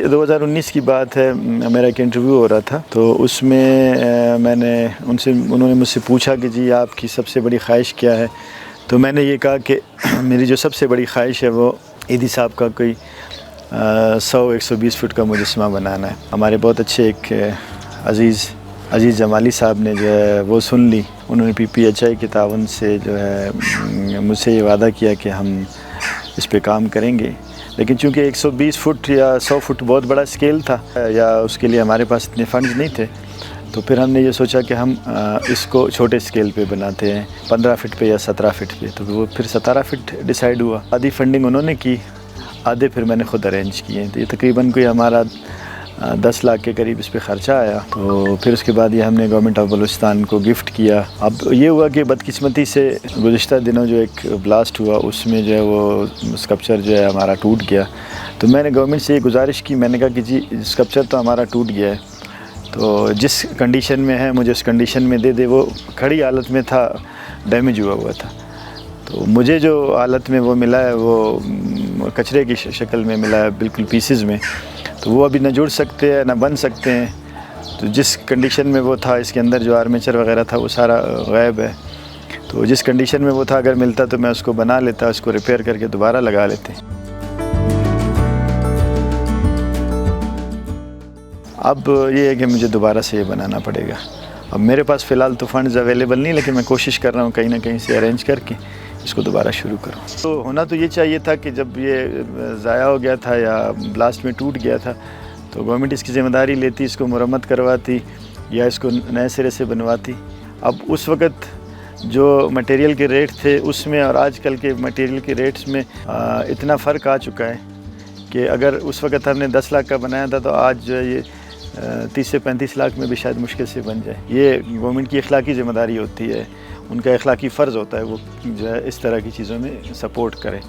2019 کی بات ہے، میرا ایک انٹرویو ہو رہا تھا، تو اس میں میں نے انہوں نے مجھ سے پوچھا کہ جی آپ کی سب سے بڑی خواہش کیا ہے؟ تو میں نے یہ کہا کہ میری جو سب سے بڑی خواہش ہے وہ ایدھی صاحب کا کوئی 100-120 فٹ کا مجسمہ بنانا ہے۔ ہمارے بہت اچھے ایک عزیز جمالی صاحب نے جو ہے وہ سن لی، انہوں نے PPHI کے تعاون سے جو ہے مجھ سے یہ وعدہ کیا کہ ہم اس پہ کام کریں گے، لیکن چونکہ 120 فٹ یا 100 فٹ بہت بڑا اسکیل تھا یا اس کے لیے ہمارے پاس اتنے فنڈز نہیں تھے، تو پھر ہم نے یہ سوچا کہ ہم اس کو چھوٹے اسکیل پہ بناتے ہیں، 15 فٹ پہ یا 17 فٹ پہ، تو وہ پھر 17 فٹ ڈیسائیڈ ہوا۔ آدھی فنڈنگ انہوں نے کی، آدھے پھر میں نے خود ارینج کیے، تو یہ تقریباً کوئی ہمارا 10 لاکھ کے قریب اس پہ خرچہ آیا۔ تو پھر اس کے بعد یہ ہم نے گورنمنٹ آف بلوچستان کو گفٹ کیا۔ اب یہ ہوا کہ بدقسمتی سے گزشتہ دنوں جو ایک بلاسٹ ہوا اس میں جو ہے وہ اسکلپچر جو ہے ہمارا ٹوٹ گیا، تو میں نے گورنمنٹ سے یہ گزارش کی، میں نے کہا کہ جی اسکلپچر تو ہمارا ٹوٹ گیا ہے، تو جس کنڈیشن میں ہے مجھے اس کنڈیشن میں دے دے۔ وہ کھڑی حالت میں تھا، ڈیمیج ہوا تھا، تو مجھے جو حالت میں وہ ملا ہے وہ کچرے کی شکل میں ملا ہے، بالکل پیسز میں، تو وہ ابھی نہ جڑ سکتے ہیں نہ بن سکتے ہیں۔ تو جس کنڈیشن میں وہ تھا، اس کے اندر جو آرمیچر وغیرہ تھا وہ سارا غائب ہے، تو جس کنڈیشن میں وہ تھا اگر ملتا تو میں اس کو بنا لیتا، اس کو ریپیئر کر کے دوبارہ لگا لیتے۔ اب یہ ہے کہ مجھے دوبارہ سے یہ بنانا پڑے گا۔ اب میرے پاس فی الحال تو فنڈز اویلیبل نہیں، لیکن میں کوشش کر رہا ہوں کہیں نہ کہیں سے ارینج کر کے اس کو دوبارہ شروع کروں۔ تو ہونا تو یہ چاہیے تھا کہ جب یہ ضائع ہو گیا تھا یا بلاسٹ میں ٹوٹ گیا تھا تو گورنمنٹ اس کی ذمہ داری لیتی، اس کو مرمت کرواتی یا اس کو نئے سرے سے بنواتی۔ اب اس وقت جو مٹیریل کے ریٹ تھے اس میں اور آج کل کے مٹیریل کے ریٹس میں اتنا فرق آ چکا ہے کہ اگر اس وقت ہم نے 10 لاکھ کا بنایا تھا تو آج جو ہے یہ 30 سے 35 لاکھ میں بھی شاید مشکل سے بن جائے۔ یہ گورنمنٹ کی اخلاقی ذمہ داری ہوتی ہے، ان کا اخلاقی فرض ہوتا ہے وہ جو ہے اس طرح کی چیزوں میں سپورٹ کرے۔